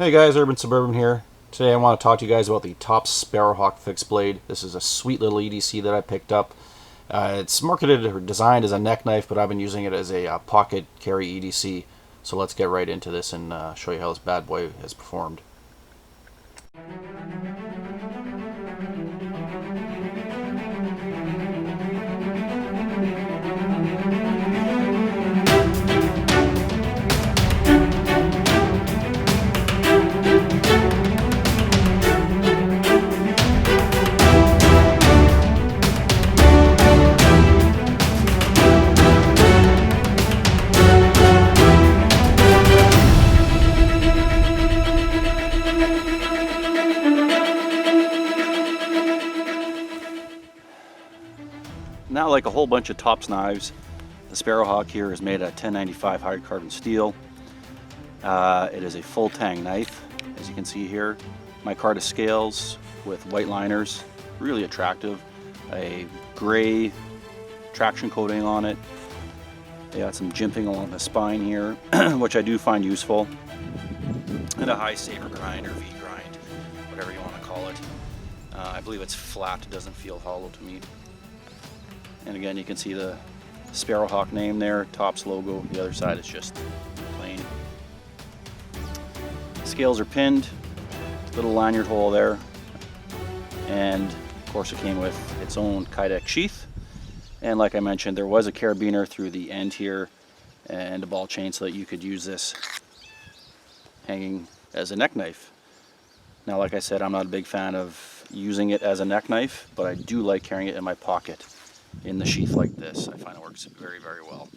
Hey guys, UrbanSuburban here. Today I want to talk to you guys about the Tops Sparrow Hawke fixed blade. This is a sweet little EDC that I picked up. It's marketed or designed as a neck knife, but I've been using it as a pocket carry EDC. So let's get right into this and show you how this bad boy has performed. Now, like a whole bunch of Tops knives, the Sparrow Hawke here is made of 1095 hard carbon steel. It is a full tang knife, as you can see here. Micarta scales with white liners, really attractive. A gray traction coating on it. They got some jimping along the spine here, which I do find useful. And a high saber grind or V grind, whatever you want to call it. I believe it's flat, it doesn't feel hollow to me. And again, you can see the Sparrow Hawke name there, Tops logo. The other side is just plain. Scales are pinned, little lanyard hole there. And of course it came with its own Kydex sheath. And like I mentioned, there was a carabiner through the end here and a ball chain so that you could use this hanging as a neck knife. Now, like I said, I'm not a big fan of using it as a neck knife, but I do like carrying it in my pocket in the sheath like this. I find it works very, very well.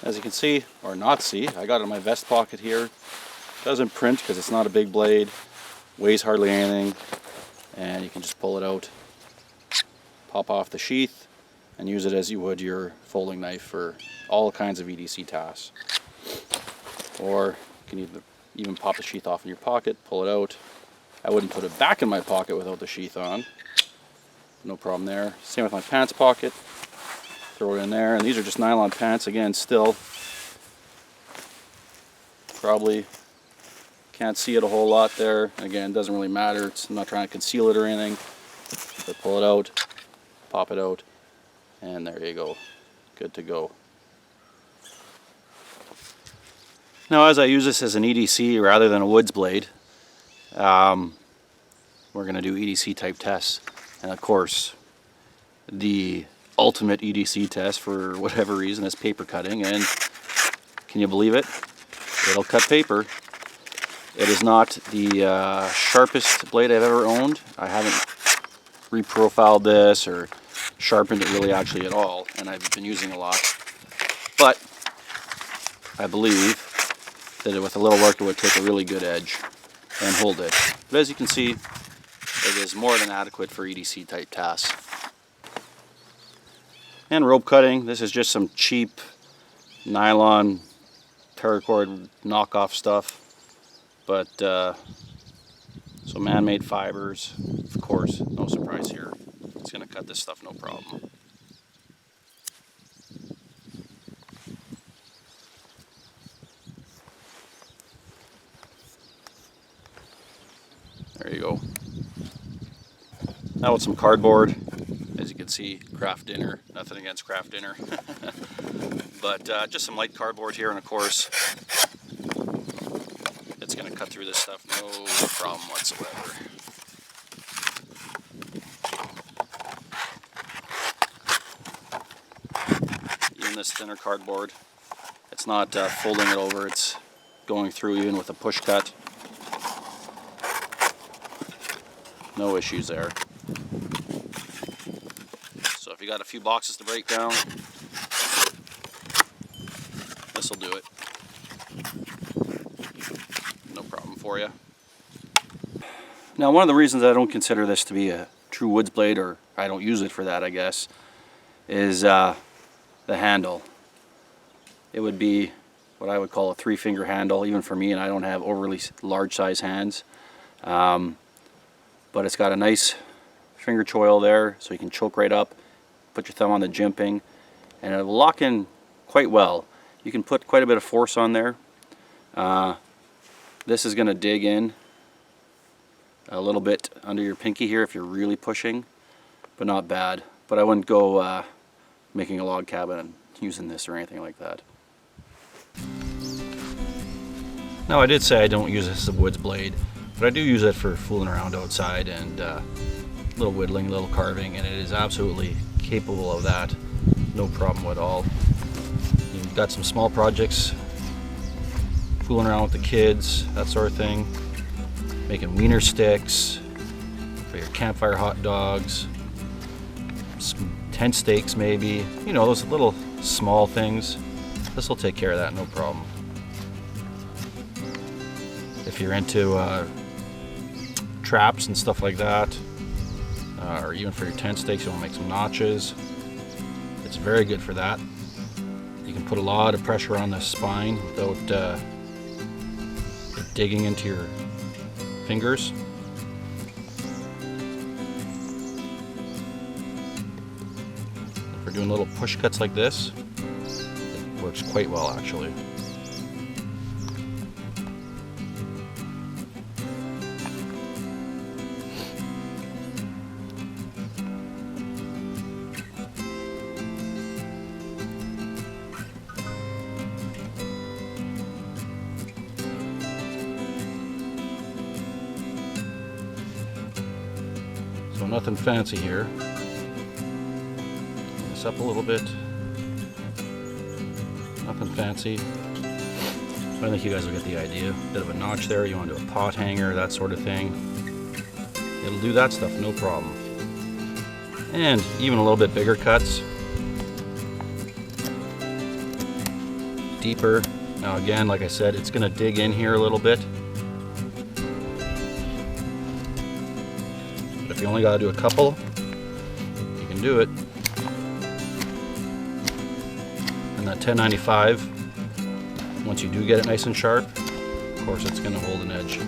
As you can see, or not see, I got it in my vest pocket here. Doesn't print because it's not a big blade, weighs hardly anything, and you can just pull it out, pop off the sheath, and use it as you would your folding knife for all kinds of EDC tasks. Or you can even pop the sheath off in your pocket, pull it out. I wouldn't put it back in my pocket without the sheath on. No problem there. Same with my pants pocket. Throw it in there, and these are just nylon pants. Again, still probably can't see it a whole lot there. Again, doesn't really matter. I'm not trying to conceal it or anything. But pull it out, pop it out, and there you go. Good to go. Now, as I use this as an EDC rather than a woods blade, we're going to do EDC type tests. And of course, the ultimate EDC test for whatever reason is paper cutting, and can you believe it? It'll cut paper. It is not the sharpest blade I've ever owned. I haven't reprofiled this or sharpened it really actually at all, and I've been using a lot. But I believe that with a little work it would take a really good edge and hold it. But as you can see, it is more than adequate for EDC type tasks. And rope cutting, this is just some cheap nylon paracord knockoff stuff. But, so man-made fibers, of course, no surprise here. It's going to cut this stuff no problem. There you go. Now with some cardboard, as you can see, craft dinner. Nothing against craft dinner, but just some light cardboard here, and of course, it's going to cut through this stuff no problem whatsoever. Even this thinner cardboard, it's not folding it over; it's going through even with a push cut. No issues there. So if you got a few boxes to break down, this will do it. No problem for you. Now, one of the reasons I don't consider this to be a true woods blade, or I don't use it for that, I guess, is the handle. It would be what I would call a 3-finger handle, even for me, and I don't have overly large size hands. But it's got a nice finger choil there, so you can choke right up, put your thumb on the jimping, and it will lock in quite well. You can put quite a bit of force on there, This is going to dig in a little bit under your pinky here if you're really pushing, but not bad. But I wouldn't go making a log cabin and using this or anything like that. Now, I did say I don't use this as a woods blade, but I do use it for fooling around outside and little whittling, little carving, and it is absolutely capable of that. No problem at all. You've got some small projects, fooling around with the kids, that sort of thing. Making wiener sticks for your campfire hot dogs, some tent stakes maybe, you know, those little small things. This will take care of that, no problem. If you're into traps and stuff like that, or even for your tent stakes, you want to make some notches, it's very good for that. You can put a lot of pressure on the spine without it digging into your fingers. If we're doing little push cuts like this, it works quite well actually. So nothing fancy here. Bring this up a little bit. Nothing fancy. I think you guys will get the idea. Bit of a notch there. You want to do a pot hanger, that sort of thing. It'll do that stuff, no problem. And even a little bit bigger cuts. Deeper. Now again, like I said, it's going to dig in here a little bit. But if you only got to do a couple, you can do it. And that 1095, once you do get it nice and sharp, of course it's going to hold an edge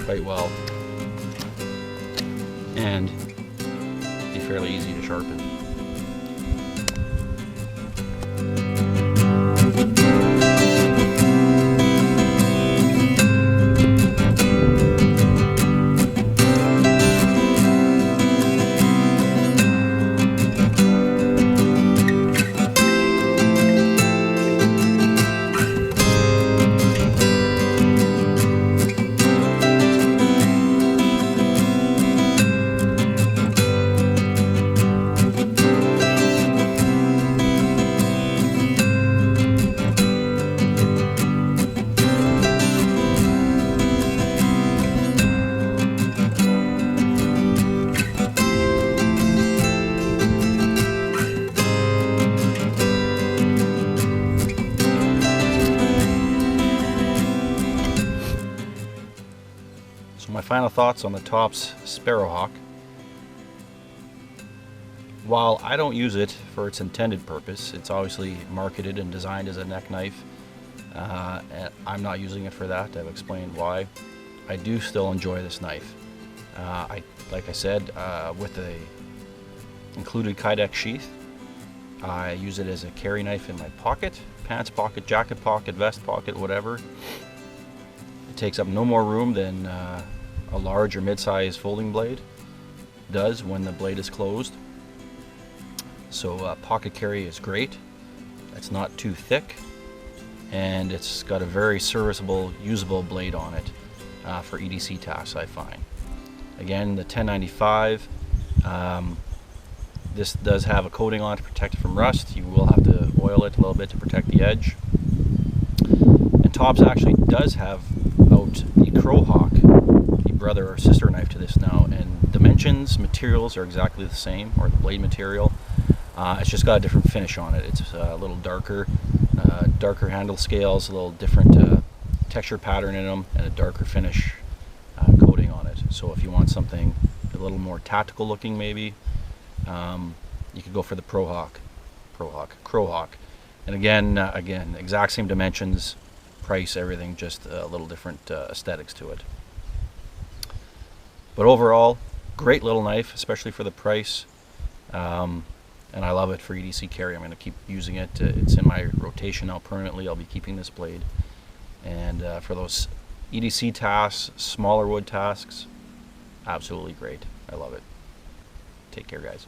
quite well and be fairly easy to sharpen. So my final thoughts on the Tops Sparrow Hawke. While I don't use it for its intended purpose, it's obviously marketed and designed as a neck knife. And I'm not using it for that. I've explained why. I do still enjoy this knife. Like I said, with the included Kydex sheath, I use it as a carry knife in my pocket, pants pocket, jacket pocket, vest pocket, whatever. It takes up no more room than a large or mid-sized folding blade does when the blade is closed. So pocket carry is great. It's not too thick, and it's got a very serviceable, usable blade on it for EDC tasks, I find. Again, the 1095, this does have a coating on it to protect it from rust. You will have to oil it a little bit to protect the edge. And Tops actually does have out the Crow Hawke, the brother or sister knife to this now, and dimensions, materials are exactly the same, or the blade material. It's just got a different finish on it. It's a little darker, darker handle scales, a little different texture pattern in them, and a darker finish coating on it. So if you want something a little more tactical looking, maybe you could go for the Crow Hawke. And again, exact same dimensions, price, everything, just a little different aesthetics to it. But overall, great little knife, especially for the price. And I love it for EDC carry. I'm going to keep using it. It's in my rotation now permanently. I'll be keeping this blade. And for those EDC tasks, smaller wood tasks, absolutely great. I love it. Take care, guys.